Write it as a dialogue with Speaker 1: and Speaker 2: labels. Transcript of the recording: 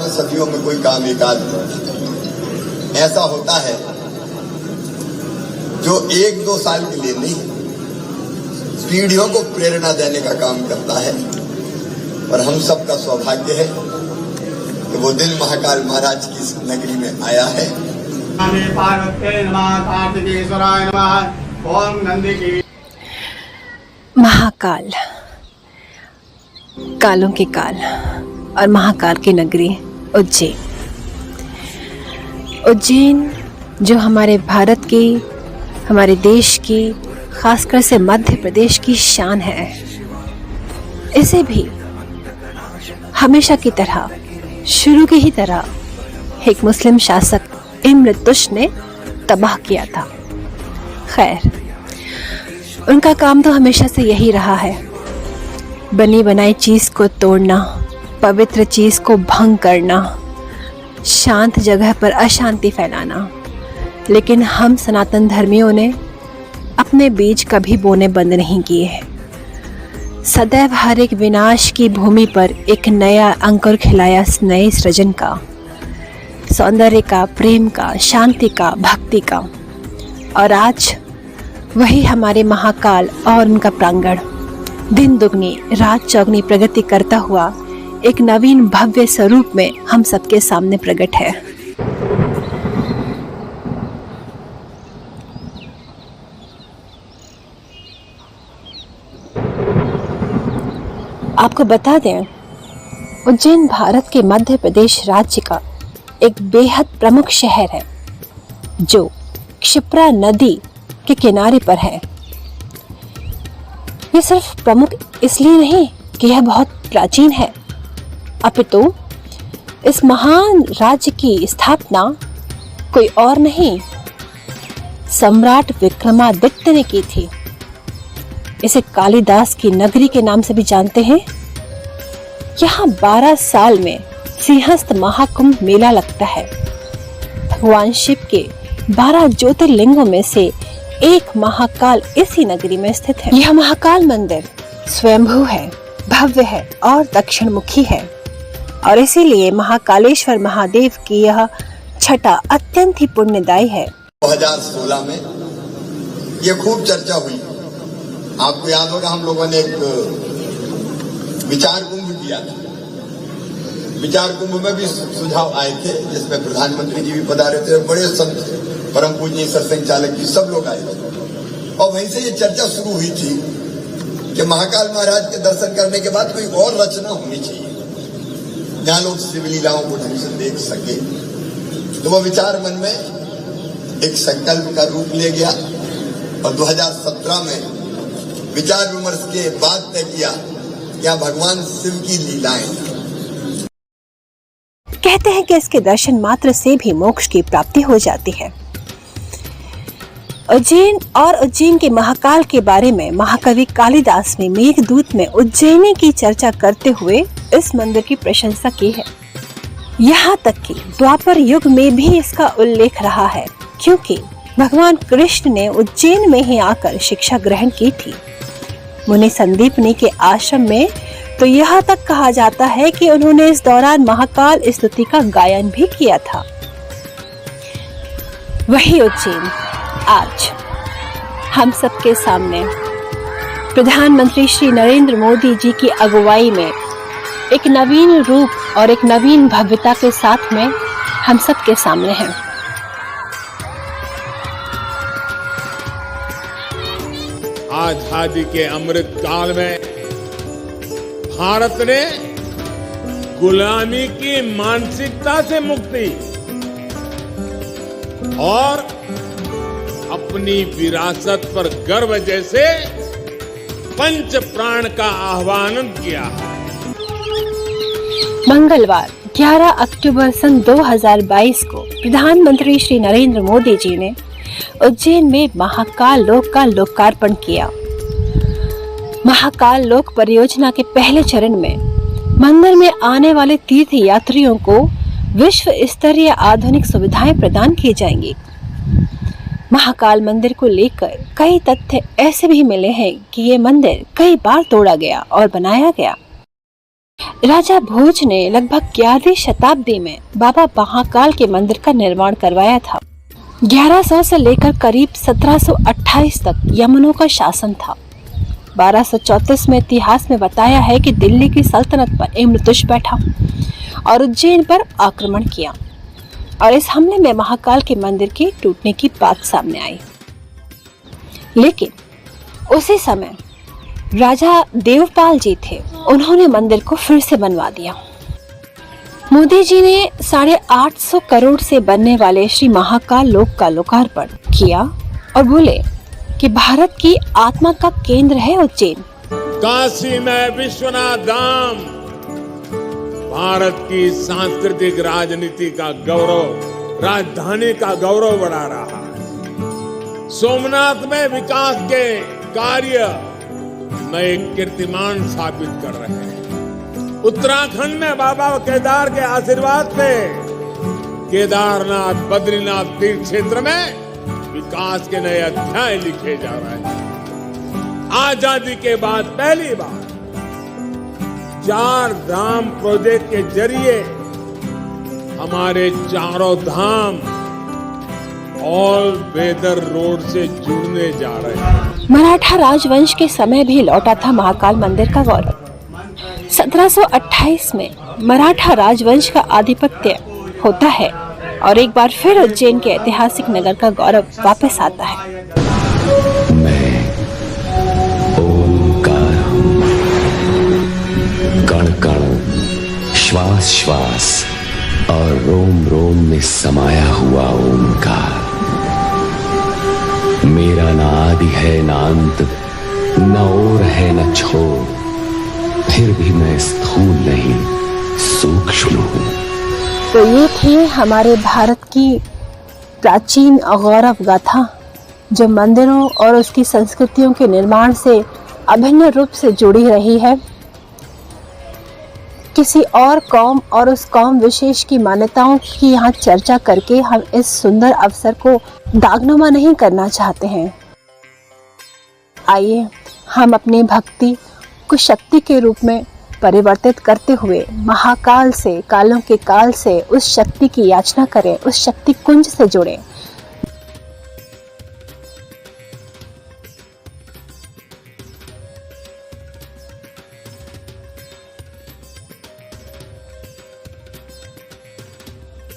Speaker 1: हजारों सदियों में कोई काम एकाध ऐसा होता है जो 1-2 साल के लिए नहीं, पीढ़ियों को प्रेरणा देने का काम करता है। और हम सबका सौभाग्य है कि वो दिन महाकाल महाराज की इस नगरी में आया है।
Speaker 2: महाकाल, कालों के काल और महाकाल की नगरी उज्जैन। उज्जैन जो हमारे भारत की, हमारे देश की, खासकर से मध्य प्रदेश की शान है, इसे भी हमेशा की तरह, शुरू की ही तरह एक मुस्लिम शासक इल्तुतमिश ने तबाह किया था। खैर, उनका काम तो हमेशा से यही रहा है, बनी बनाई चीज़ को तोड़ना, पवित्र चीज़ को भंग करना, शांत जगह पर अशांति फैलाना। लेकिन हम सनातन धर्मियों ने अपने बीज कभी बोने बंद नहीं किए हैं। सदैव हर एक विनाश की भूमि पर एक नया अंकुर खिलाया, नए सृजन का, सौंदर्य का, प्रेम का, शांति का, भक्ति का। और आज वही हमारे महाकाल और उनका प्रांगण दिन दुगनी रात चौगनी प्रगति करता हुआ एक नवीन भव्य स्वरूप में हम सबके सामने प्रकट है। आपको बता दें, उज्जैन भारत के मध्य प्रदेश राज्य का एक बेहद प्रमुख शहर है जो क्षिप्रा नदी के किनारे पर है। ये सिर्फ प्रमुख इसलिए नहीं कि यह बहुत प्राचीन है, अपितु इस महान राज्य की स्थापना कोई और नहीं, सम्राट विक्रमादित्य ने की थी। इसे कालिदास की नगरी के नाम से भी जानते हैं। यहाँ 12 साल में सिंहस्थ महाकुंभ मेला लगता है। भगवान शिव के 12 ज्योतिर्लिंगों में से एक महाकाल इसी नगरी में स्थित है। यह महाकाल मंदिर स्वयंभू है, भव्य है और दक्षिण मुखी है, और इसीलिए महाकालेश्वर महादेव की यह छटा अत्यंत ही पुण्यदायी है।
Speaker 1: 2016 में ये खूब चर्चा हुई। आपको याद होगा, हम लोगों ने एक विचार कुंभ किया था। विचार कुंभ में भी सुझाव आए थे, जिसमें प्रधानमंत्री जी भी पधारे थे, बड़े संत, परम पूजनीय सत्संग चालक जी, सब लोग आए थे। और वहीं से ये चर्चा शुरू हुई थी कि महाकाल महाराज के दर्शन करने के बाद कोई और रचना होनी चाहिए जहां लोग शिव लीलाओं को ढंग से देख सके। तो वो विचार मन में एक संकल्प का रूप ले गया और 2017 में विचार विमर्श के बाद तय किया क्या भगवान शिव की लीलाएं।
Speaker 2: कहते हैं कि इसके दर्शन मात्र से भी मोक्ष की प्राप्ति हो जाती है। उज्जैन और उज्जैन के महाकाल के बारे में महाकवि कालिदास ने मेघदूत में उज्जैनी की चर्चा करते हुए इस मंदिर की प्रशंसा की है। यहाँ तक कि द्वापर युग में भी इसका उल्लेख रहा है, क्योंकि भगवान कृष्ण ने उज्जैन में ही आकर शिक्षा ग्रहण की थी। मुनि संदीपनी के आश्रम में तो यहाँ तक कहा जाता है कि उन्होंने इस दौरान महाकाल स्तुति का गायन भी किया था। वही उज्जैन आज हम सबके सामने प्रधानमंत्री श्री नरेंद्र मोदी जी की अगुवाई में एक नवीन रूप और एक नवीन भव्यता के साथ में हम सबके सामने है।
Speaker 3: आजादी के अमृत काल में भारत ने गुलामी की मानसिकता से मुक्ति और अपनी विरासत पर गर्व जैसे पंच प्राण का आह्वान किया है।
Speaker 2: मंगलवार 11 अक्टूबर सन 2022 को प्रधानमंत्री श्री नरेंद्र मोदी जी ने उज्जैन में महाकाल लोक का लोकार्पण किया। महाकाल लोक परियोजना के पहले चरण में मंदिर में आने वाले तीर्थ यात्रियों को विश्व स्तरीय आधुनिक सुविधाएं प्रदान की जाएंगी। महाकाल मंदिर को लेकर कई तथ्य ऐसे भी मिले हैं कि ये मंदिर कई बार तोड़ा गया और बनाया गया। राजा भोज ने लगभग 11वीं शताब्दी में बाबा महाकाल के मंदिर का निर्माण करवाया था। 1100 से लेकर करीब 1728 तक यमनों का शासन था। 1234 में इतिहास में बताया है कि दिल्ली की सल्तनत पर इमृतुष बैठा और उज्जैन पर आक्रमण किया और इस हमले में महाकाल के मंदिर के टूटने की बात सामने आई। लेकिन उसी समय राजा देवपाल जी थे, उन्होंने मंदिर को फिर से बनवा दिया। मोदी जी ने 850 करोड़ से बनने वाले श्री महाकाल लोक का लोकार्पण किया और बोले कि भारत की आत्मा का केंद्र है उज्जैन।
Speaker 3: काशी में विश्वनाथ धाम भारत की सांस्कृतिक राजनीति का गौरव, राजधानी का गौरव बढ़ा रहा है। सोमनाथ में विकास के कार्य नए कीर्तिमान स्थापित कर रहे हैं। उत्तराखंड में बाबा केदार के आशीर्वाद से केदारनाथ बद्रीनाथ तीर्थ क्षेत्र में विकास के नए अध्याय लिखे जा रहे हैं। आजादी के बाद पहली बार 4 धाम प्रोजेक्ट के जरिए हमारे चारों धाम ऑल वेदर रोड से जुड़ने जा रहे हैं।
Speaker 2: मराठा राजवंश के समय भी लौटा था महाकाल मंदिर का गौरव। 1728 में मराठा राजवंश का आधिपत्य होता है और एक बार फिर उज्जैन के ऐतिहासिक नगर का गौरव वापस आता है।
Speaker 4: मैं ओंकार हूँ, कण कण, श्वास श्वास और रोम रोम में समाया हुआ ओंकार। मेरा ना आदि है ना अंत, न ओर है न छोर, फिर भी मैं स्थूल नहीं सूक्ष्म हूँ।
Speaker 2: तो ये थी हमारे भारत की प्राचीन गौरव गाथा, जो मंदिरों और उसकी संस्कृतियों के निर्माण से अभिन्न रूप से जुड़ी रही है। किसी और कौम और उस कौम विशेष की मान्यताओं की यहाँ चर्चा करके हम इस सुंदर अवसर को दागनुमा नहीं करना चाहते हैं। आइए हम अपनी भक्ति को शक्ति के रूप में परिवर्तित करते हुए महाकाल से, कालों के काल से उस शक्ति की याचना करें, उस शक्ति कुंज से जुड़ें